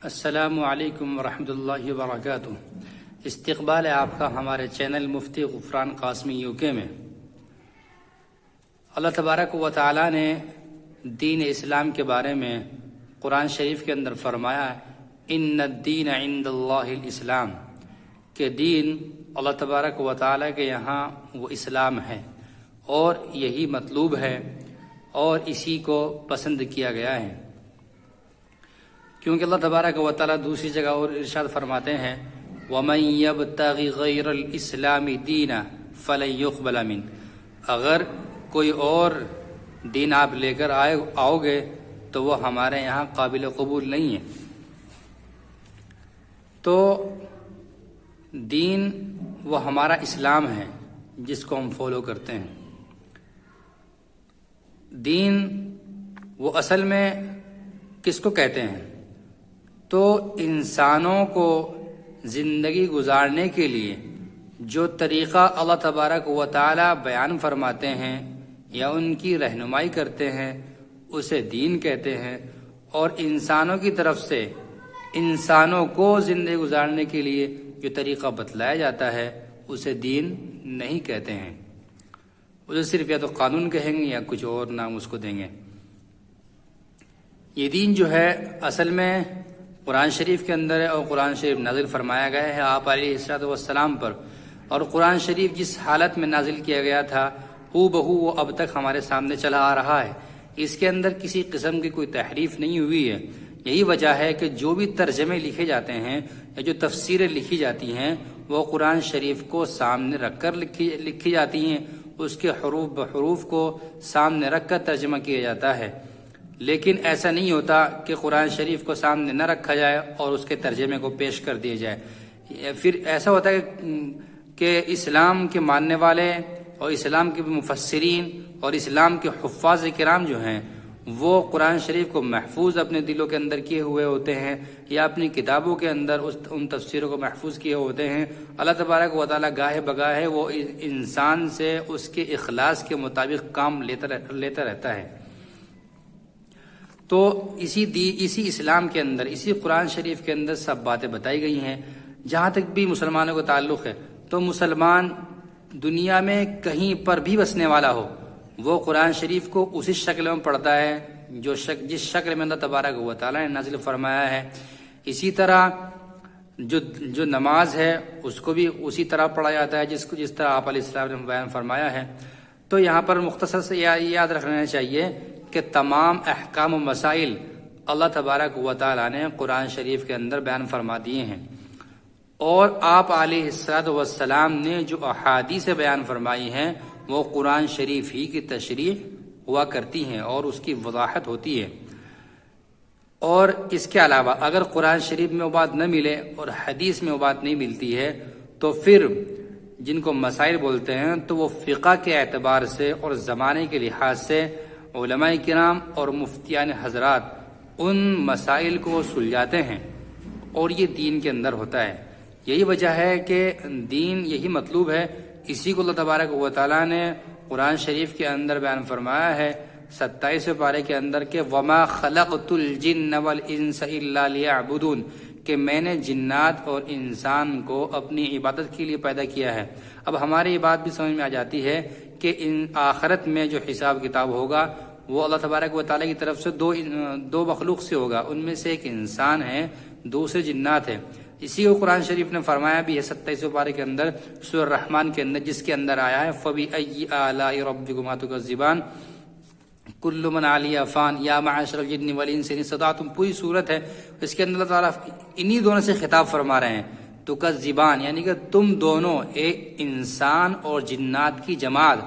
السلام علیکم ورحمۃ اللہ وبرکاتہ۔ استقبال ہے آپ کا ہمارے چینل مفتی غفران قاسمی UK میں۔ اللہ تبارک و تعالی نے دین اسلام کے بارے میں قرآن شریف کے اندر فرمایا ہے ان الدین عند اللہ الاسلام، کہ دین اللہ تبارک و تعالی کے یہاں وہ اسلام ہے اور یہی مطلوب ہے اور اسی کو پسند کیا گیا ہے، کیونکہ اللہ تبارک و تعالی دوسری جگہ اور ارشاد فرماتے ہیں وَمَن يَبْتَغِ غَيْرَ الْإِسْلَامِ دِينًا فَلَن يُقْبَلَ مِنْهُ، اگر کوئی اور دین آپ لے کر آؤ گے تو وہ ہمارے یہاں قابل قبول نہیں ہے۔ تو دین وہ ہمارا اسلام ہے جس کو ہم فالو کرتے ہیں۔ دین وہ اصل میں کس کو کہتے ہیں؟ تو انسانوں کو زندگی گزارنے کے لیے جو طریقہ اللہ تبارک و تعالی بیان فرماتے ہیں یا ان کی رہنمائی کرتے ہیں اسے دین کہتے ہیں، اور انسانوں کی طرف سے انسانوں کو زندگی گزارنے کے لیے جو طریقہ بتلایا جاتا ہے اسے دین نہیں کہتے ہیں۔ اسے صرف یا تو قانون کہیں گے یا کچھ اور نام اس کو دیں گے۔ یہ دین جو ہے اصل میں قرآن شریف کے اندر ہے اور قرآن شریف نازل فرمایا گیا ہے آپ علیہ السلام پر، اور قرآن شریف جس حالت میں نازل کیا گیا تھا ہو بہو وہ اب تک ہمارے سامنے چلا آ رہا ہے۔ اس کے اندر کسی قسم کی کوئی تحریف نہیں ہوئی ہے۔ یہی وجہ ہے کہ جو بھی ترجمے لکھے جاتے ہیں یا جو تفسیریں لکھی جاتی ہیں وہ قرآن شریف کو سامنے رکھ کر لکھی جاتی ہیں، اس کے حروف بحروف کو سامنے رکھ کر ترجمہ کیا جاتا ہے۔ لیکن ایسا نہیں ہوتا کہ قرآن شریف کو سامنے نہ رکھا جائے اور اس کے ترجمے کو پیش کر دیا جائے۔ پھر ایسا ہوتا ہے کہ اسلام کے ماننے والے اور اسلام کے مفسرین اور اسلام کے حفاظ کرام جو ہیں وہ قرآن شریف کو محفوظ اپنے دلوں کے اندر کیے ہوئے ہوتے ہیں یا اپنی کتابوں کے اندر ان تفسیروں کو محفوظ کیے ہوتے ہیں۔ اللہ تبارک و تعالیٰ گاہے بگاہے وہ انسان سے اس کے اخلاص کے مطابق کام لیتا رہتا ہے۔ تو اسی اسلام کے اندر، اسی قرآن شریف کے اندر سب باتیں بتائی گئی ہیں۔ جہاں تک بھی مسلمانوں کا تعلق ہے تو مسلمان دنیا میں کہیں پر بھی بسنے والا ہو وہ قرآن شریف کو اسی شکل میں پڑھتا ہے جس شکل میں اللہ تبارک و تعالیٰ نے نازل فرمایا ہے۔ اسی طرح جو نماز ہے اس کو بھی اسی طرح پڑھا جاتا ہے جس طرح آپ علیہ السلام نے بیان فرمایا ہے۔ تو یہاں پر مختصر سے یاد رکھنا چاہیے کہ تمام احکام و مسائل اللہ تبارک و تعالیٰ نے قرآن شریف کے اندر بیان فرما دیے ہیں، اور آپ علیہ السلام نے جو احادیث بیان فرمائی ہیں وہ قرآن شریف ہی کی تشریح ہوا کرتی ہیں اور اس کی وضاحت ہوتی ہے۔ اور اس کے علاوہ اگر قرآن شریف میں وہ بات نہ ملے اور حدیث میں وہ بات نہیں ملتی ہے تو پھر جن کو مسائل بولتے ہیں تو وہ فقہ کے اعتبار سے اور زمانے کے لحاظ سے علماء کرام اور مفتیان حضرات ان مسائل کو سلجھاتے ہیں، اور یہ دین کے اندر ہوتا ہے۔ یہی وجہ ہے کہ دین یہی مطلوب ہے، اسی کو اللہ تبارک و تعالیٰ نے قرآن شریف کے اندر بیان فرمایا ہے 27 پارے کے اندر کہ وَمَا خَلَقْتُ الْجِنَّ وَالْإِنسَ إِلَّا لِيَعْبُدُونَ، کہ میں نے جنات اور انسان کو اپنی عبادت کے لیے پیدا کیا ہے۔ اب ہماری یہ بات بھی سمجھ میں آ جاتی ہے کہ آخرت میں جو حساب کتاب ہوگا وہ اللہ تبارک و تعالیٰ کی طرف سے دو مخلوق سے ہوگا، ان میں سے ایک انسان ہے، دوسرے جنات ہیں۔ اسی کو قرآن شریف نے فرمایا بھی ہے 27 پارے کے اندر سورہ الرحمن کے اندر، جس کے اندر آیا ہے فَبِأَيِّ آلَاءِ رَبِّكُمَا تُكَذِّبَانِ کُلُّ مَنْ عَلَيْهَا فَانٍ یا مَعَشَرَ الْجِنِّ وَالْإِنسِ إِنِ اسْتَطَعْتُمْ، پوری صورت ہے، اس کے اندر اللہ تعالیٰ انہی دونوں سے خطاب فرما رہے ہیں تُكَذِّبَانِ، یعنی کہ تم دونوں، ایک انسان اور جنات کی جماعت،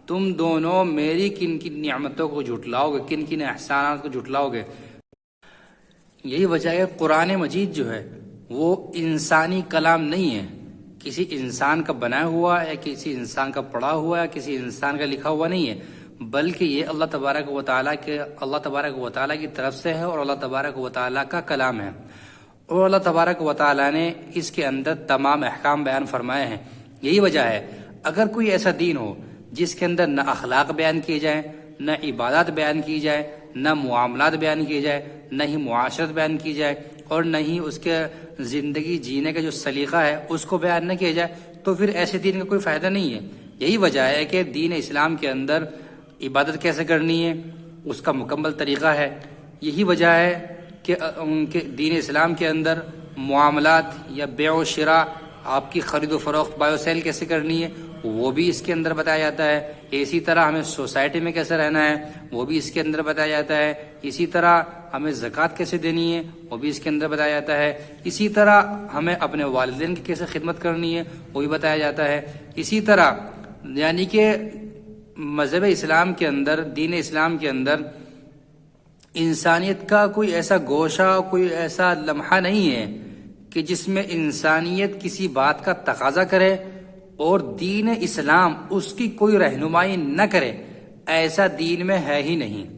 تم دونوں میری کن کن نعمتوں کو جھٹلاؤ گے، کن کن احسانات کو جھٹلاؤ گے۔ یہی وجہ ہے قرآن مجید جو ہے وہ انسانی کلام نہیں ہے، کسی انسان کا بنایا ہوا یا کسی انسان کا پڑھا ہوا یا کسی انسان کا لکھا ہوا نہیں ہے، بلکہ یہ اللہ تبارک و تعالیٰ کی طرف سے ہے اور اللہ تبارک و تعالیٰ کا کلام ہے، اور اللہ تبارک و تعالیٰ نے اس کے اندر تمام احکام بیان فرمائے ہیں۔ یہی وجہ ہے اگر کوئی ایسا دین ہو جس کے اندر نہ اخلاق بیان کیے جائیں، نہ عبادات بیان کی جائے، نہ معاملات بیان کیے جائے، نہ ہی معاشرت بیان کی جائے، اور نہ ہی اس کے زندگی جینے کا جو سلیقہ ہے اس کو بیان نہ کیا جائے تو پھر ایسے دین کا کوئی فائدہ نہیں ہے۔ یہی وجہ ہے کہ دین اسلام کے اندر عبادت کیسے کرنی ہے اس کا مکمل طریقہ ہے۔ یہی وجہ ہے کہ دین اسلام کے اندر معاملات یا بیع و شراء، آپ کی خرید و فروخت بائیو سیل کیسے کرنی ہے وہ بھی اس کے اندر بتایا جاتا ہے۔ اسی طرح ہمیں سوسائٹی میں کیسے رہنا ہے وہ بھی اس کے اندر بتایا جاتا ہے۔ اسی طرح ہمیں زکوٰۃ کیسے دینی ہے وہ بھی اس کے اندر بتایا جاتا ہے۔ اسی طرح ہمیں اپنے والدین کی کیسے خدمت کرنی ہے وہ بھی بتایا جاتا ہے۔ اسی طرح یعنی کہ مذہب اسلام کے اندر، دین اسلام کے اندر انسانیت کا کوئی ایسا گوشہ، کوئی ایسا لمحہ نہیں ہے کہ جس میں انسانیت کسی بات کا تقاضا کرے اور دین اسلام اس کی کوئی رہنمائی نہ کرے، ایسا دین میں ہے ہی نہیں۔